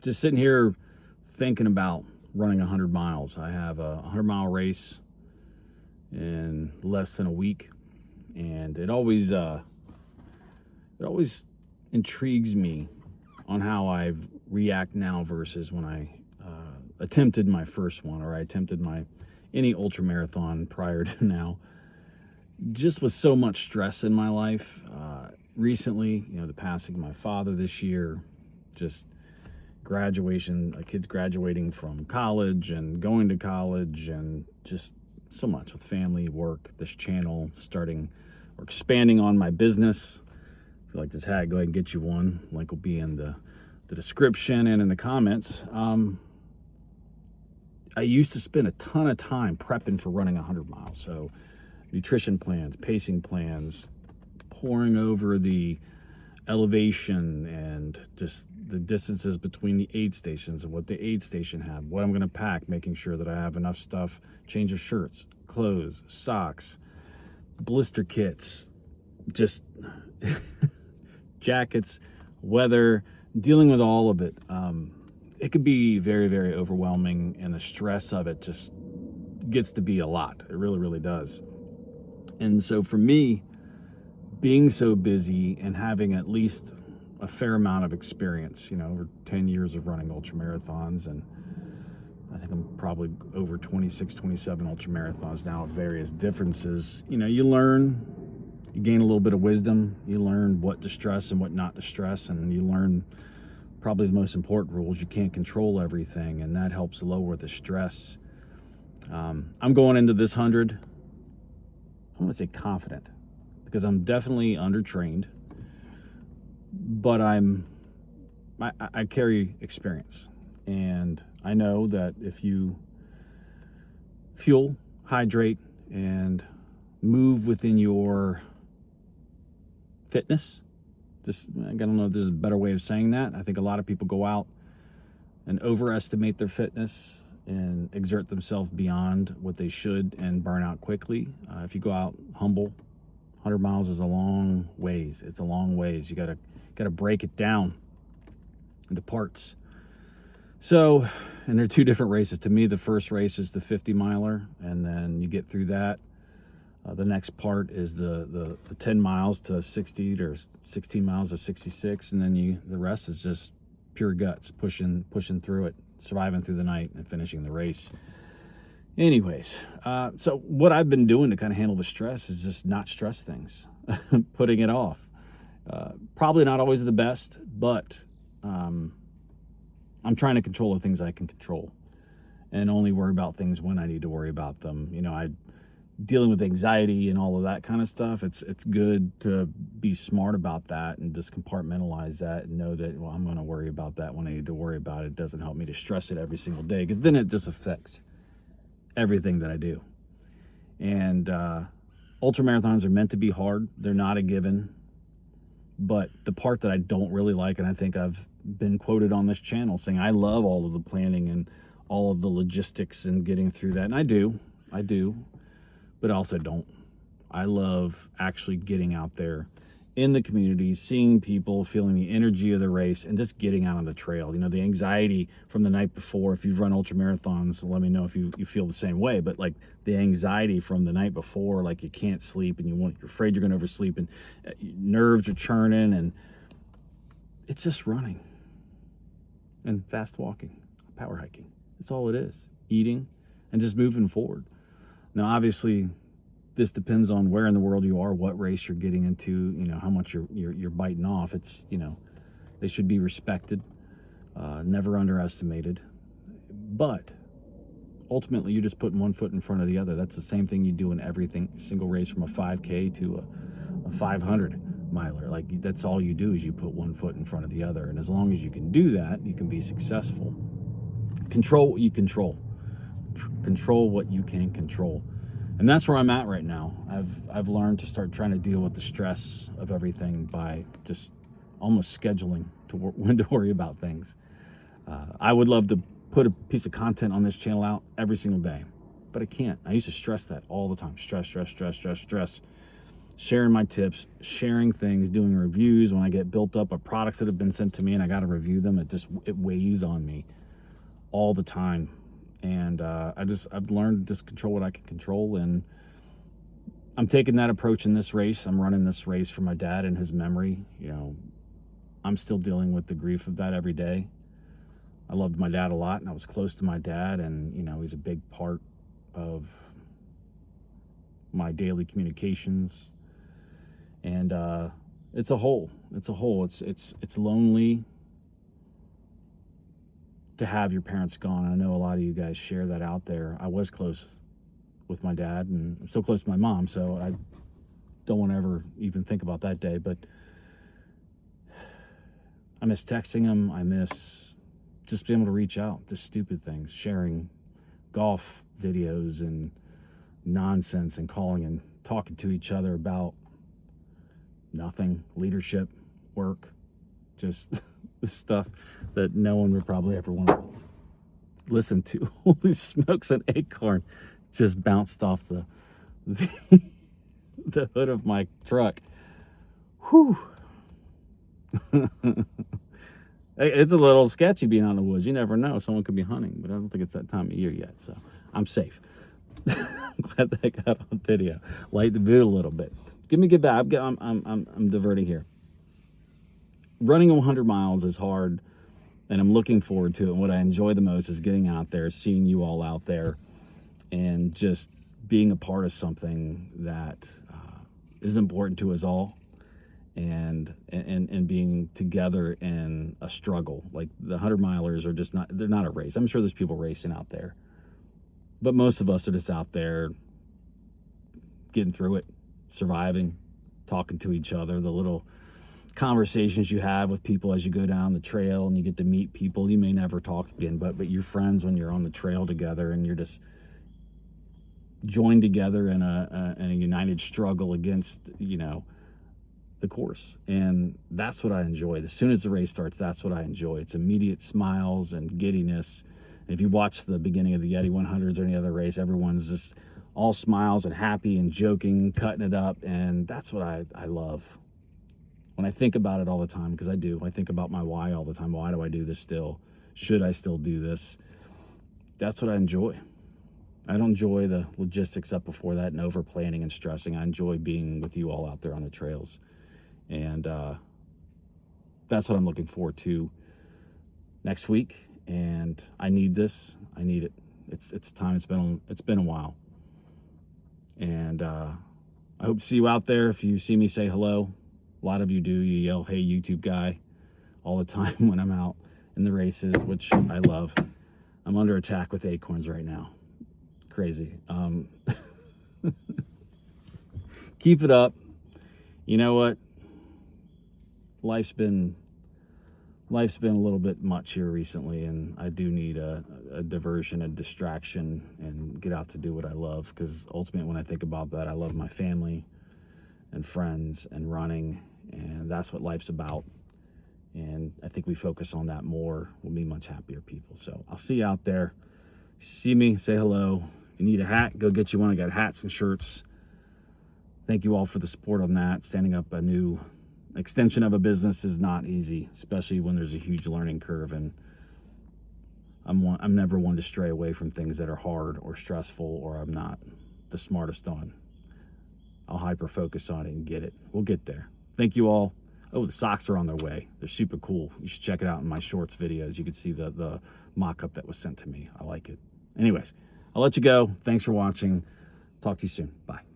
just sitting here thinking about running 100 miles. I have a 100-mile race in less than a week, and it always intrigues me on how I react now versus when I attempted my first one, or I attempted any ultra marathon prior to now. Just with so much stress in my life recently, the passing of my father this year, just graduation, kids graduating from college and going to college, and just so much with family, work, this channel, starting or expanding on my business. If you like this hat, go ahead and get you one. Link will be in the description and in the comments. I used to spend a ton of time prepping for running 100 miles. So nutrition plans, pacing plans, pouring over the elevation and just the distances between the aid stations and what the aid station had, what I'm going to pack, making sure that I have enough stuff, change of shirts, clothes, socks, blister kits, just jackets, weather, dealing with all of it. It could be very, very overwhelming, and the stress of it just gets to be a lot. It really, really does. And so for me, being so busy and having at least a fair amount of experience, over 10 years of running ultra marathons, and I think I'm probably over 26, 27 ultra marathons now of various differences. You learn, you gain a little bit of wisdom, you learn what to stress and what not to stress, and you learn probably the most important rules. You can't control everything, and that helps lower the stress. I'm going into this 100, I'm going to say confident, because I'm definitely undertrained, but I carry experience, and I know that if you fuel, hydrate, and move within your fitness, I don't know if there's a better way of saying that. I think a lot of people go out and overestimate their fitness and exert themselves beyond what they should and burn out quickly. If you go out humble, 100 miles is a long ways. It's a long ways. You gotta break it down into parts. So, and there are two different races. To me, the first race is the 50 miler, and then you get through that. The next part is the 10 miles to 60, or 16 miles to 66, and then the rest is just pure guts, pushing through it, surviving through the night, and finishing the race. Anyways, so what I've been doing to kind of handle the stress is just not stress things, putting it off. Probably not always the best, but I'm trying to control the things I can control and only worry about things when I need to worry about them. Dealing with anxiety and all of that kind of stuff, it's good to be smart about that and just compartmentalize that and know that, I'm going to worry about that when I need to worry about it. It doesn't help me to stress it every single day, because then it just affects everything that I do. And ultra marathons are meant to be hard. They're not a given. But the part that I don't really like, and I think I've been quoted on this channel saying I love all of the planning and all of the logistics and getting through that, and I do, but I also don't. I love actually getting out there in the community, seeing people, feeling the energy of the race, and just getting out on the trail. The anxiety from the night before, if you've run ultra marathons, let me know if you feel the same way, but like the anxiety from the night before, like you can't sleep and you're afraid you're going to oversleep, and nerves are churning, and it's just running and fast walking, power hiking. That's all it is. Eating and just moving forward. Now, obviously, this depends on where in the world you are, what race you're getting into, how much you're biting off. It's, they should be respected, never underestimated. But ultimately, you're just putting one foot in front of the other. That's the same thing you do in everything, single race, from a 5K to a 500 miler. Like, that's all you do is you put one foot in front of the other. And as long as you can do that, you can be successful. Control what you control. Control what you can control. And that's where I'm at right now. I've learned to start trying to deal with the stress of everything by just almost scheduling when to worry about things. I would love to put a piece of content on this channel out every single day, but I can't. I used to stress that all the time. Stress. sharing my tips, sharing things, doing reviews. When I get built up of products that have been sent to me and I got to review them, it weighs on me all the time. And I've learned to just control what I can control, and I'm taking that approach in this race. I'm running this race for my dad and his memory. I'm still dealing with the grief of that every day. I loved my dad a lot, and I was close to my dad, and he's a big part of my daily communications. And it's a whole. It's lonely to have your parents gone. I know a lot of you guys share that out there. I was close with my dad, and I'm so close to my mom, so I don't want to ever even think about that day. But I miss texting him. I miss just being able to reach out, just stupid things, sharing golf videos and nonsense, and calling and talking to each other about nothing, leadership, work, just the stuff that no one would probably ever want to listen to. Holy smokes, an acorn just bounced off the hood of my truck. Whew. It's a little sketchy being out in the woods. You never know. Someone could be hunting, but I don't think it's that time of year yet, so I'm safe. I'm glad that got on video. Light the mood a little bit. Get back. I'm diverting here. Running 100 miles is hard, and I'm looking forward to it. And what I enjoy the most is getting out there, seeing you all out there, and just being a part of something that is important to us all, and being together in a struggle. Like the 100 milers are just they're not a race. I'm sure there's people racing out there, but most of us are just out there getting through it, surviving, talking to each other, the little conversations you have with people as you go down the trail and you get to meet people you may never talk again, but you're friends when you're on the trail together, and you're just joined together in a united struggle against the course. And that's what I enjoy. As soon as the race starts, that's what I enjoy. It's immediate smiles and giddiness. And if you watch the beginning of the Yeti 100s or any other race, everyone's just all smiles and happy and joking, cutting it up, and that's what I love. When I think about it all the time, because I do, I think about my why all the time. Why do I do this still? Should I still do this? That's what I enjoy. I don't enjoy the logistics up before that and over planning and stressing. I enjoy being with you all out there on the trails. And that's what I'm looking forward to next week. And I need this. I need it. It's time. It's been a while. And I hope to see you out there. If you see me, say hello. A lot of you do. You yell, "Hey, YouTube guy," all the time when I'm out in the races, which I love. I'm under attack with acorns right now. Crazy. Keep it up. You know what? Life's been a little bit much here recently, and I do need a diversion, a distraction, and get out to do what I love, because ultimately when I think about that, I love my family and friends and running, and that's what life's about. And I think we focus on that more, we'll be much happier people. So I'll see you out there. If you see me, say hello. If you need a hat, go get you one. I got hats and shirts. Thank you all for the support on that. Standing up a new extension of a business is not easy, especially when there's a huge learning curve, and I'm never one to stray away from things that are hard or stressful or I'm not the smartest on. I'll hyper focus on it and get it. We'll get there. Thank you all. Oh, the socks are on their way. They're super cool. You should check it out in my shorts videos. You can see the mock-up that was sent to me. I like it. Anyways, I'll let you go. Thanks for watching. Talk to you soon. Bye.